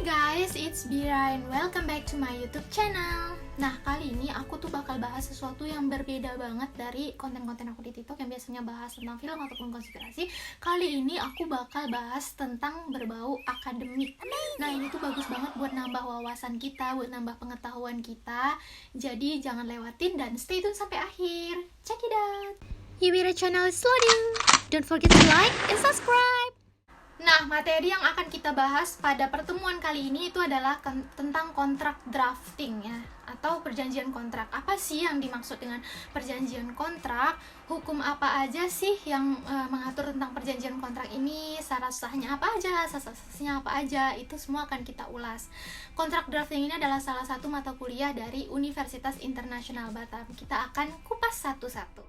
guys, it's Bira and welcome back to my YouTube channel. Nah, kali ini aku tuh bakal bahas sesuatu yang berbeda banget dari konten-konten aku di TikTok yang biasanya bahas tentang film ataupun konspirasi. Kali ini aku bakal bahas tentang berbau akademik. Nah, ini tuh bagus banget buat nambah wawasan kita, buat nambah pengetahuan kita. Jadi jangan lewatin dan stay tune sampai akhir. Check it out. Bira channel is loading. Don't forget to like and subscribe. Nah, materi yang akan kita bahas pada pertemuan kali ini itu adalah tentang kontrak drafting ya, atau perjanjian kontrak. Apa sih yang dimaksud dengan perjanjian kontrak? Hukum apa aja sih yang mengatur tentang perjanjian kontrak ini? Syarat sahnya apa aja? Asas-asasnya apa aja? Itu semua akan kita ulas. Kontrak drafting ini adalah salah satu mata kuliah dari Universitas Internasional Batam. Kita akan kupas satu-satu.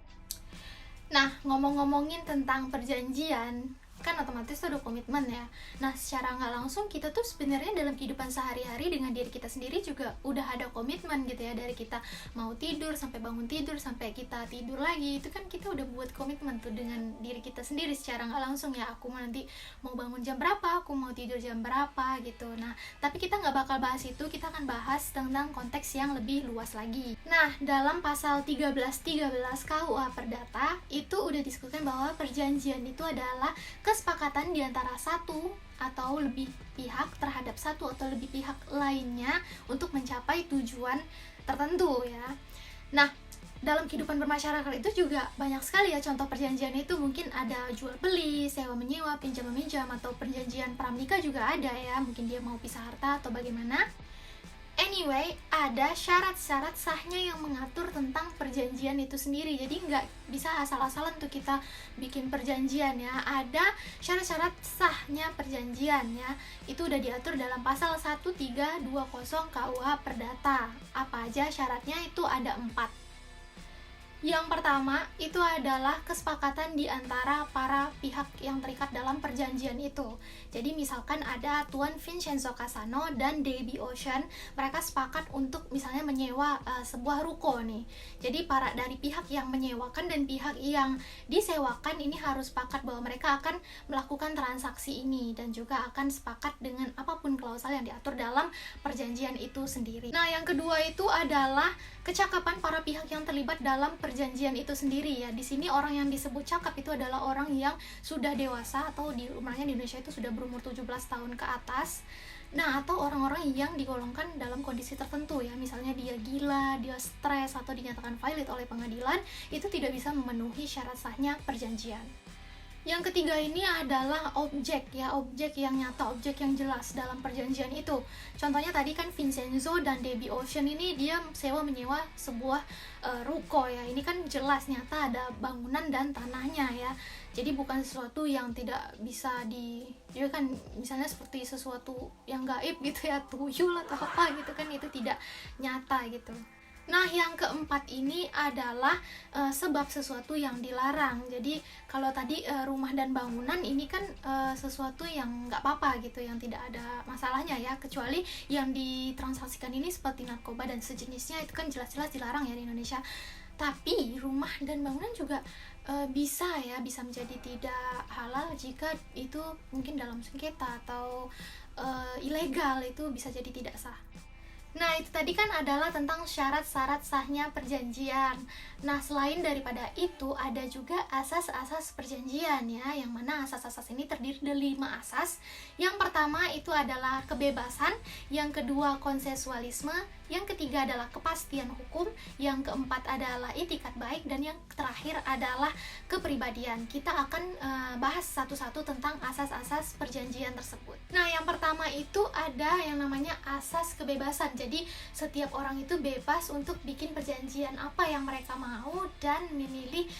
Nah, ngomong-ngomongin tentang perjanjian, kan otomatis itu ada komitmen ya. Nah, secara nggak langsung kita tuh sebenarnya dalam kehidupan sehari-hari dengan diri kita sendiri juga udah ada komitmen gitu ya. Dari kita mau tidur sampai bangun tidur sampai kita tidur lagi, itu kan kita udah buat komitmen tuh dengan diri kita sendiri secara nggak langsung ya. Aku nanti mau bangun jam berapa, aku mau tidur jam berapa gitu. Nah, tapi kita nggak bakal bahas itu, kita akan bahas tentang konteks yang lebih luas lagi. Nah, dalam pasal 1313 KUA Perdata itu udah disebutkan bahwa perjanjian itu adalah kesepakatan di antara satu atau lebih pihak terhadap satu atau lebih pihak lainnya untuk mencapai tujuan tertentu ya. Nah, dalam kehidupan bermasyarakat itu juga banyak sekali ya contoh perjanjian itu. Mungkin ada jual beli, sewa menyewa, pinjam meminjam, atau perjanjian pranikah juga ada ya. Mungkin dia mau pisah harta atau bagaimana. Anyway, ada syarat-syarat sahnya yang mengatur tentang perjanjian itu sendiri. Jadi nggak bisa asal-asalan tuh kita bikin perjanjian ya. Ada syarat-syarat sahnya perjanjian ya. Itu udah diatur dalam pasal 1320 KUH Perdata. Apa aja syaratnya? Itu ada 4. Yang pertama itu adalah kesepakatan di antara para pihak yang terikat dalam perjanjian itu. Jadi misalkan ada Tuan Vincenzo Casano dan Debbie Ocean, mereka sepakat untuk misalnya menyewa sebuah ruko nih. Jadi dari pihak yang menyewakan dan pihak yang disewakan ini harus sepakat bahwa mereka akan melakukan transaksi ini dan juga akan sepakat dengan apapun klausal yang diatur dalam perjanjian itu sendiri. Nah, yang kedua itu adalah kecakapan para pihak yang terlibat dalam perjanjian itu sendiri ya. Di sini orang yang disebut cakap itu adalah orang yang sudah dewasa atau umurnya di Indonesia itu sudah berumur 17 tahun ke atas. Nah, atau orang-orang yang digolongkan dalam kondisi tertentu ya. Misalnya dia gila, dia stres, atau dinyatakan valid oleh pengadilan, itu tidak bisa memenuhi syarat sahnya perjanjian. Yang ketiga ini adalah objek ya, objek yang nyata, objek yang jelas dalam perjanjian itu. Contohnya tadi kan Vincenzo dan Debbie Ocean ini dia sewa menyewa sebuah ruko ya. Ini kan jelas nyata ada bangunan dan tanahnya ya. Jadi bukan sesuatu yang tidak bisa dia kan misalnya seperti sesuatu yang gaib gitu ya, tuyul atau apa gitu kan, itu tidak nyata gitu. Nah, yang keempat ini adalah sebab sesuatu yang dilarang. Jadi kalau tadi rumah dan bangunan ini kan sesuatu yang nggak apa-apa gitu, yang tidak ada masalahnya ya, kecuali yang ditransaksikan ini seperti narkoba dan sejenisnya, itu kan jelas-jelas dilarang ya di Indonesia. Tapi rumah dan bangunan juga bisa menjadi tidak halal jika itu mungkin dalam sengketa atau ilegal, itu bisa jadi tidak sah. Nah, itu tadi kan adalah tentang syarat-syarat sahnya perjanjian. Nah, selain daripada itu ada juga asas-asas perjanjian ya, yang mana asas-asas ini terdiri dari 5 asas. Yang pertama itu adalah kebebasan, yang kedua konsensualisme, yang ketiga adalah kepastian hukum, yang keempat adalah itikat baik, dan yang terakhir adalah kepribadian. Kita akan bahas satu-satu tentang asas-asas perjanjian tersebut. Nah, yang pertama itu ada yang namanya asas kebebasan. Jadi setiap orang itu bebas untuk bikin perjanjian apa yang mereka mau dan memilih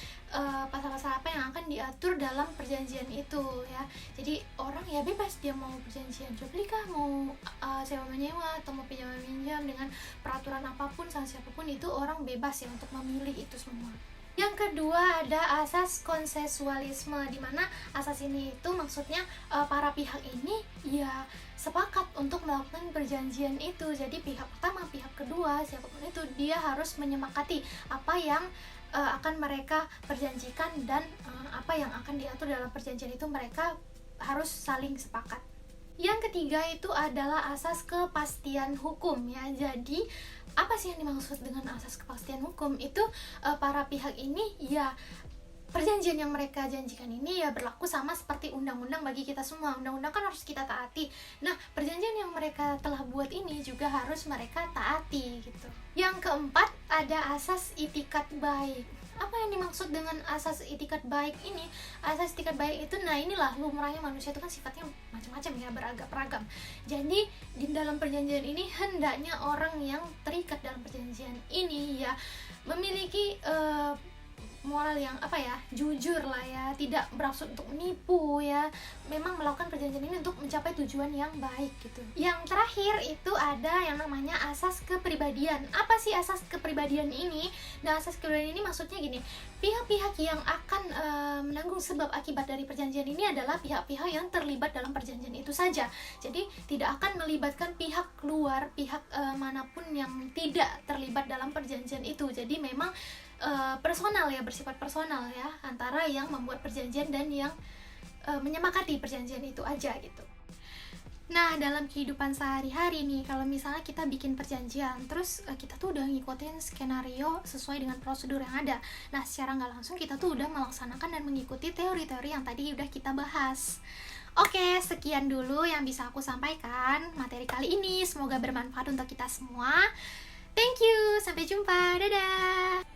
pasal-pasal apa yang akan diatur dalam perjanjian itu ya. Jadi orang ya bebas, dia mau perjanjian jual beli kah, mau sewa menyewa atau mau pinjam meminjam dengan peraturan apapun sama siapapun, itu orang bebas ya untuk memilih itu semua. Yang kedua ada asas konsensualisme, di mana asas ini itu maksudnya para pihak ini ya sepakat untuk melakukan perjanjian itu. Jadi pihak pertama, pihak kedua, siapapun itu dia harus menyepakati apa yang akan mereka perjanjikan dan apa yang akan diatur dalam perjanjian itu mereka harus saling sepakat. Yang ketiga itu adalah asas kepastian hukum ya. Jadi apa sih yang dimaksud dengan asas kepastian hukum? Itu para pihak ini ya, perjanjian yang mereka janjikan ini ya berlaku sama seperti undang-undang bagi kita semua. Undang-undang kan harus kita taati. Nah, perjanjian yang mereka telah buat ini juga harus mereka taati gitu. Yang keempat ada asas itikat baik. Apa yang dimaksud dengan asas itikat baik ini? Asas itikat baik itu, nah inilah lumrahnya manusia itu kan sifatnya macam-macam ya, beragam-ragam. Jadi di dalam perjanjian ini hendaknya orang yang terikat dalam perjanjian ini ya memiliki moral yang apa ya, jujur lah ya, tidak bermaksud untuk menipu ya, memang melakukan perjanjian ini untuk mencapai tujuan yang baik gitu. Yang terakhir itu ada yang namanya asas kepribadian. Apa sih asas kepribadian ini? Nah, asas kepribadian ini maksudnya gini, pihak-pihak yang akan menanggung sebab akibat dari perjanjian ini adalah pihak-pihak yang terlibat dalam perjanjian itu saja. Jadi tidak akan melibatkan pihak luar, pihak manapun yang tidak terlibat dalam perjanjian itu. Jadi memang personal ya, bersifat personal ya, antara yang membuat perjanjian dan yang menyepakati perjanjian itu aja gitu. Nah, dalam kehidupan sehari-hari nih, kalau misalnya kita bikin perjanjian, terus kita tuh udah ngikutin skenario sesuai dengan prosedur yang ada. Nah, secara nggak langsung kita tuh udah melaksanakan dan mengikuti teori-teori yang tadi udah kita bahas. Oke, sekian dulu yang bisa aku sampaikan materi kali ini. Semoga bermanfaat untuk kita semua. Thank you, sampai jumpa, dadah!